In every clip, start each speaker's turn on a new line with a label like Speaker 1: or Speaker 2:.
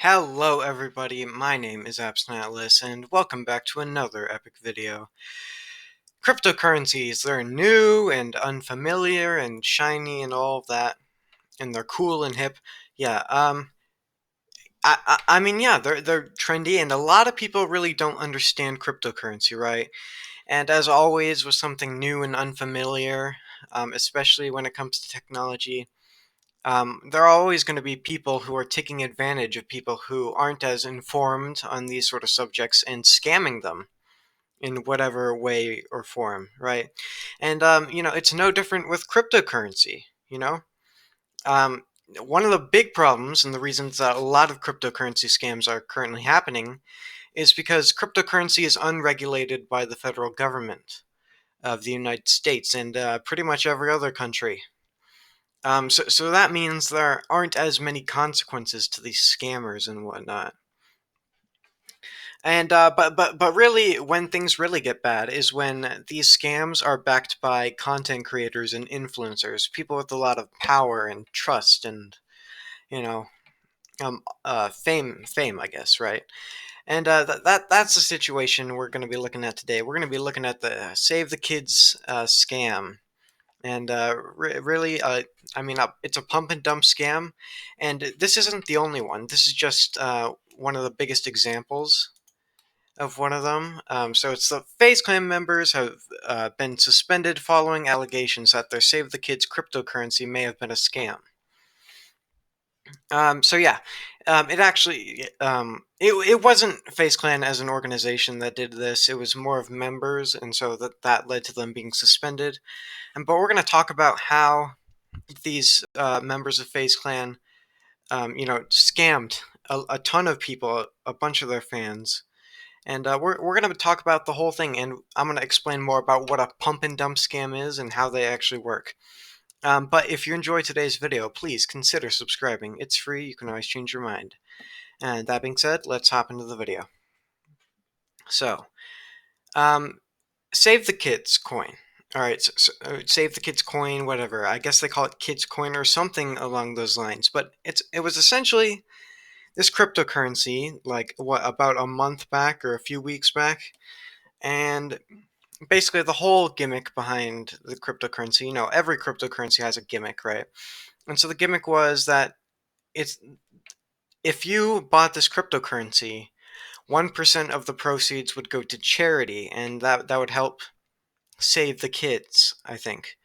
Speaker 1: Hello everybody, my name is AppsNatLess, and welcome back to another epic video. Cryptocurrencies, they're new and unfamiliar and shiny and all of that, and they're cool and hip. Yeah, I mean, they're trendy, and a lot of people really don't understand cryptocurrency, right? And as always, with something new and unfamiliar, especially when it comes to technology, there are always going to be people who are taking advantage of people who aren't as informed on these sort of subjects and scamming them in whatever way or form, right? And it's no different with cryptocurrency. Um, One of the big problems and the reasons that a lot of cryptocurrency scams are currently happening is because cryptocurrency is unregulated by the federal government of the United States and pretty much every other country. So that means there aren't as many consequences to these scammers and whatnot. And but really, when things really get bad is when these scams are backed by content creators and influencers, people with a lot of power and trust and you know fame, I guess, right? And that's the situation we're going to be looking at today. We're going to be looking at the Save the Kids scam. And really, I mean, it's a pump and dump scam, and this isn't the only one. This is just one of the biggest examples of one of them. So it's the FaZe Clan members have been suspended following allegations that their Save the Kids cryptocurrency may have been a scam. So yeah, it actually it wasn't FaZe Clan as an organization that did this. It was more of members, and so that led to them being suspended. And but we're going to talk about how these members of FaZe Clan, scammed a ton of people, a bunch of their fans. And we're going to talk about the whole thing, and I'm going to explain more about what a pump and dump scam is and how they actually work. But if you enjoyed today's video, please consider subscribing. It's free, you can always change your mind. And that being said, let's hop into the video. So, um, Save the Kids coin. All right, Save the Kids coin, whatever. I guess they call it Kids coin or something along those lines. But it was essentially this cryptocurrency, like what, about a month back or a few weeks back, and basically the whole gimmick behind the cryptocurrency. Every cryptocurrency has a gimmick, right? And so the gimmick was that it's if you bought this cryptocurrency, 1% of the proceeds would go to charity, and that would help save the kids, I think.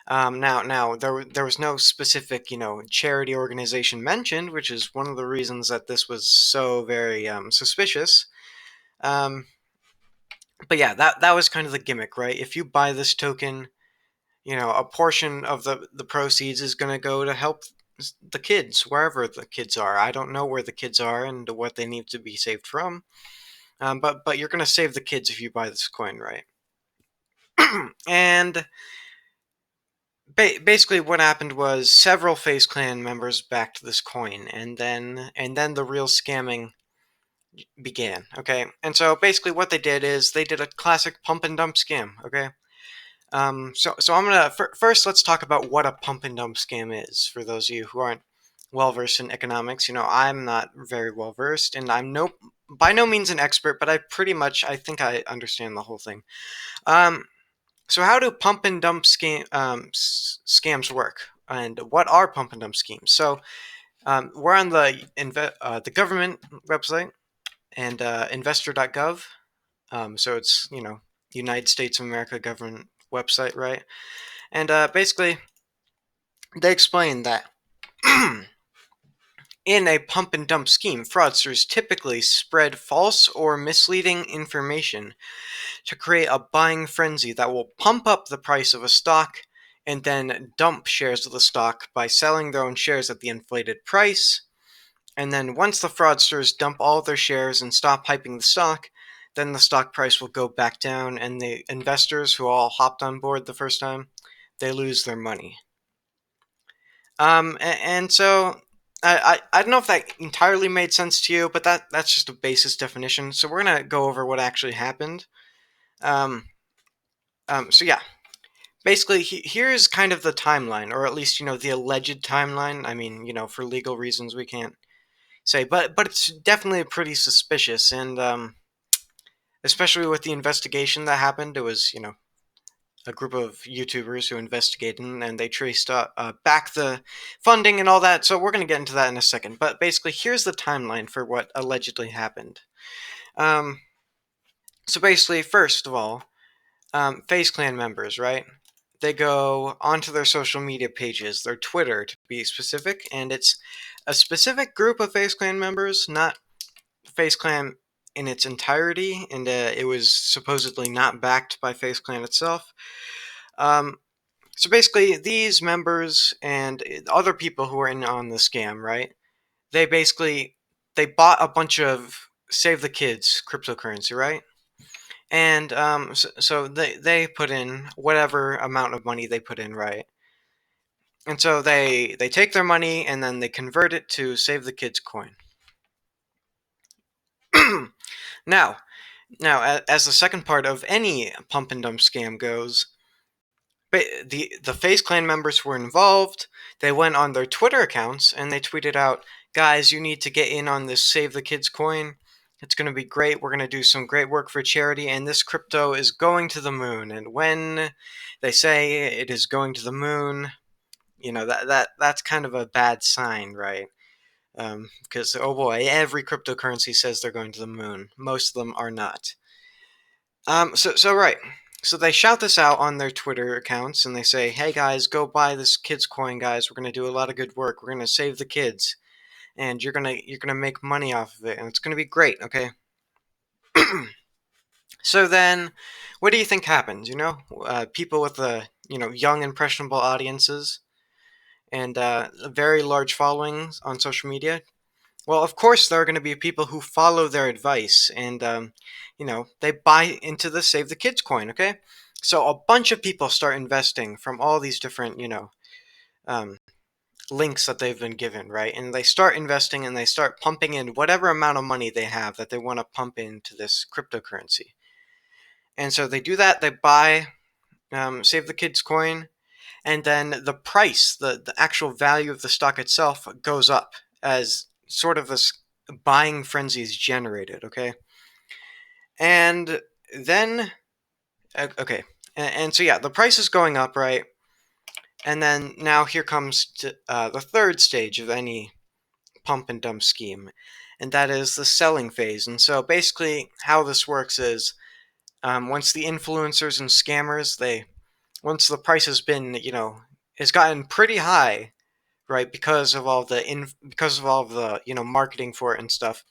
Speaker 1: Now there was no specific, charity organization mentioned, which is one of the reasons that this was so very suspicious. Um, but yeah, that was kind of the gimmick, right? If you buy this token, a portion of the proceeds is going to go to help the kids wherever the kids are. I don't know where the kids are and what they need to be saved from. But you're going to save the kids if you buy this coin, right? And basically what happened was several FaZe Clan members backed this coin, and then the real scamming began. Okay, and so basically what they did is they did a classic pump and dump scam. Okay, so I'm gonna first let's talk about what a pump and dump scam is for those of you who aren't well versed in economics. I'm not very well versed, and I'm no by no means an expert, but I think I understand the whole thing. Um, So how do pump and dump scams work? And what are pump and dump schemes? So we're on the government website and investor.gov. So it's United States of America government website, right? And basically they explain that in a pump and dump scheme, fraudsters typically spread false or misleading information to create a buying frenzy that will pump up the price of a stock and then dump shares of the stock by selling their own shares at the inflated price. And then once the fraudsters dump all their shares and stop hyping the stock, then the stock price will go back down, and the investors who all hopped on board the first time, they lose their money. And so I don't know if that entirely made sense to you, but that's just a basis definition. So we're gonna go over what actually happened. Um, so yeah, basically here's kind of the timeline, or at least the alleged timeline. I mean, for legal reasons we can't say, but it's definitely pretty suspicious, and especially with the investigation that happened. It was, a group of YouTubers who investigated, and they traced back the funding and all that. So we're going to get into that in a second. But basically, here's the timeline for what allegedly happened. Um, so basically, first of all, FaZe Clan members, right? They go onto their social media pages, their Twitter to be specific, and it's a specific group of FaZe Clan members, not FaZe Clan in its entirety, and it was supposedly not backed by FaZe Clan itself. Um, so basically, these members and other people who are in on the scam, right? They basically they bought a bunch of Save the Kids cryptocurrency, right? And so they put in whatever amount of money they put in, right? And so they take their money and then they convert it to Save the Kids coin. now, as the second part of any pump and dump scam goes, the FaZe Clan members were involved. They went on their Twitter accounts and they tweeted out, "Guys, you need to get in on this Save the Kids coin. It's going to be great. We're going to do some great work for charity, and this crypto is going to the moon." And when they say it is going to the moon, that's kind of a bad sign, right? Because oh boy, every cryptocurrency says they're going to the moon. Most of them are not. So right. So they shout this out on their Twitter accounts and they say, "Hey guys, go buy this kids coin, guys. We're gonna do a lot of good work. We're gonna save the kids, and you're gonna make money off of it, and it's gonna be great." Okay. So then, what do you think happens? People with young impressionable audiences and very large followings on social media. Well, of course, there are going to be people who follow their advice and, they buy into the Save the Kids coin, okay? So a bunch of people start investing from all these different, um, links that they've been given, right? And they start investing and they start pumping in whatever amount of money they have that they want to pump into this cryptocurrency. And so they do that, they buy Save the Kids coin, and then the price, the actual value of the stock itself goes up as sort of this buying frenzy is generated, okay? And then, okay, and so yeah, the price is going up, right? And then now here comes the third stage of any pump and dump scheme, and that is the selling phase. And so basically, how this works is once the influencers and scammers, once the price has been, has gotten pretty high, right, because of all the marketing for it and stuff,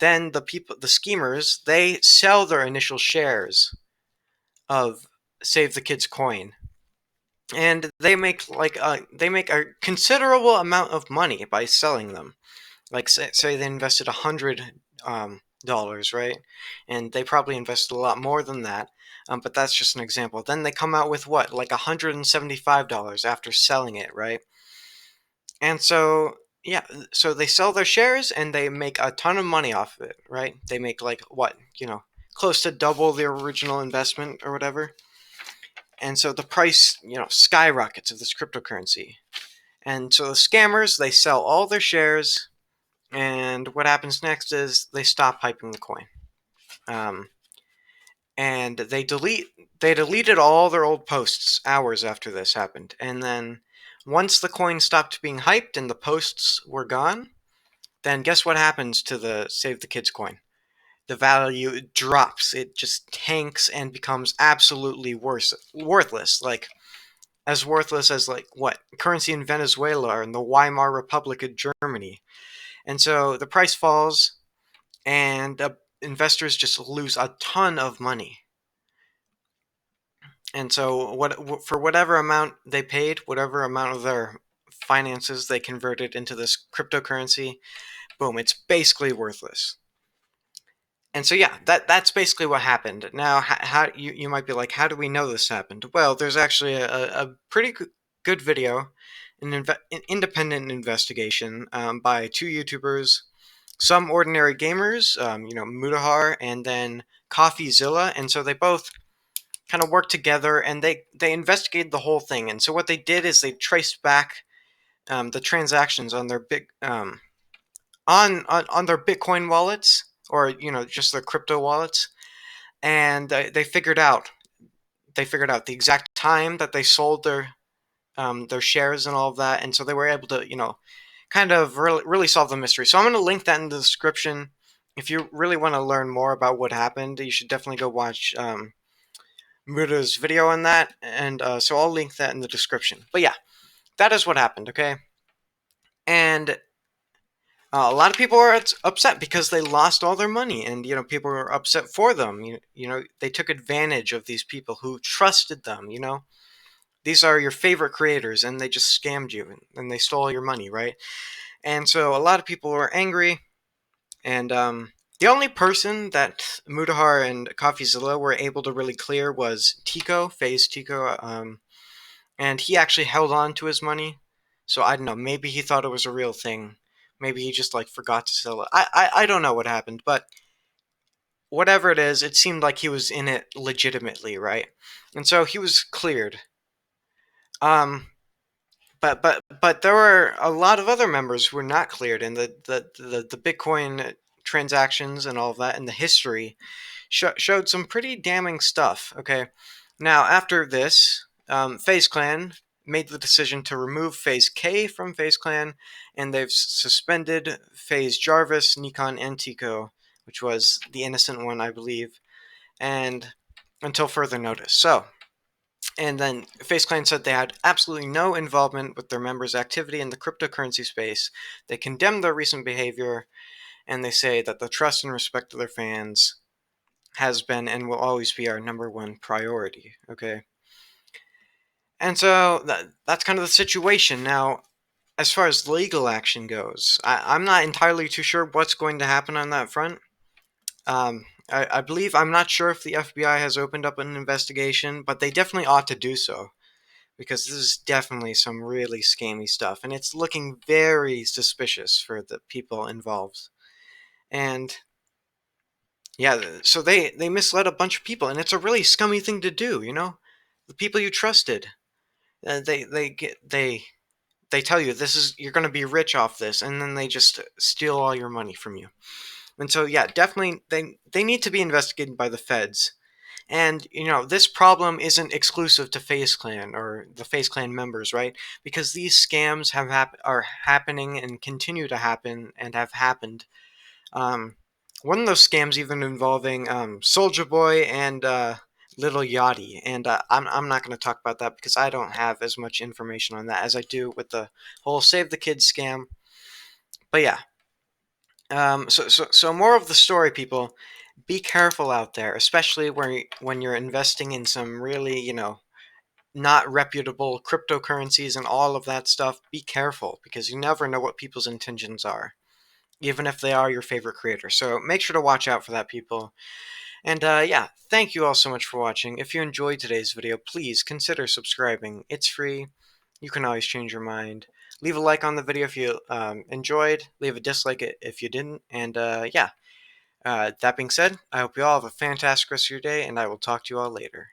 Speaker 1: then the schemers, they sell their initial shares of Save the Kids coin, and they make a considerable amount of money by selling them. Like say they invested $100, right, and they probably invested a lot more than that. But that's just an example. Then they come out with what, like $175 after selling it, right? And so, yeah, so they sell their shares and they make a ton of money off of it, right? They make like what, close to double their original investment or whatever. And so the price, skyrockets of this cryptocurrency. And so the scammers, they sell all their shares, and what happens next is they stop hyping the coin. Um, and they deleted all their old posts hours after this happened. And then once the coin stopped being hyped and the posts were gone, then guess what happens to the Save the Kids coin? The value drops. It just tanks and becomes absolutely worthless. Like as worthless as like what currency in Venezuela or in the Weimar Republic of Germany. And so the price falls, and investors just lose a ton of money. And so for whatever amount they paid, whatever amount of their finances they converted into this cryptocurrency, boom, it's basically worthless. And so yeah, that's basically what happened. Now, how you might be like, how do we know this happened? Well, there's actually a pretty good video, an independent investigation by two YouTubers, Some Ordinary Gamers, Mutahar, and then CoffeeZilla, and so they both kind of worked together and they investigated the whole thing. And so what they did is they traced back the transactions on their on their Bitcoin wallets, or just their crypto wallets, and they figured out the exact time that they sold their shares and all of that, and so they were able to kind of really solve the mystery. So I'm going to link that in the description. If you really want to learn more about what happened, you should definitely go watch Mura's video on that, and so I'll link that in the description. But yeah, that is what happened. Okay, and a lot of people are upset because they lost all their money, and people are upset for them. They took advantage of these people who trusted them. These are your favorite creators, and they just scammed you, and they stole your money, right? And so a lot of people were angry, and the only person that Mudahar and CoffeeZilla were able to really clear was Tico, FaZe Tico, and he actually held on to his money. So I don't know, maybe he thought it was a real thing. Maybe he just forgot to sell it. I don't know what happened, but whatever it is, it seemed like he was in it legitimately, right? And so he was cleared. Um, but there were a lot of other members who were not cleared, and the Bitcoin transactions and all of that and the history showed some pretty damning stuff. Okay, now after this, FaZe Clan made the decision to remove FaZe K from FaZe Clan, and they've suspended FaZe Jarvis, Nikon, and Tico, which was the innocent one, I believe, and until further notice. So, and then FaZe Clan said they had absolutely no involvement with their members' activity in the cryptocurrency space. They condemned their recent behavior, and they say that the trust and respect of their fans has been and will always be our number one priority. Okay, and so that's kind of the situation now. As far as legal action goes, I'm not entirely too sure what's going to happen on that front. I believe I'm not sure if the FBI has opened up an investigation, but they definitely ought to do so, because this is definitely some really scammy stuff, and it's looking very suspicious for the people involved. And yeah, so they misled a bunch of people, and it's a really scummy thing to do. The people you trusted, they tell you this is you're going to be rich off this, and then they just steal all your money from you. And so yeah, definitely they need to be investigated by the feds. And this problem isn't exclusive to FaZe Clan or the FaZe Clan members, right? Because these scams are happening and continue to happen and have happened. Um, One of those scams even involving Soldier Boy and Little Yachty, and I'm not going to talk about that because I don't have as much information on that as I do with the whole Save the Kids scam. But yeah, so more of the story, people. Be careful out there, especially when you're investing in some really, not reputable cryptocurrencies and all of that stuff. Be careful, because you never know what people's intentions are, even if they are your favorite creator. So make sure to watch out for that, people. And yeah, thank you all so much for watching. If you enjoyed today's video, please consider subscribing. It's free. You can always change your mind. Leave a like on the video if you enjoyed. Leave a dislike if you didn't. And yeah, that being said, I hope you all have a fantastic rest of your day, and I will talk to you all later.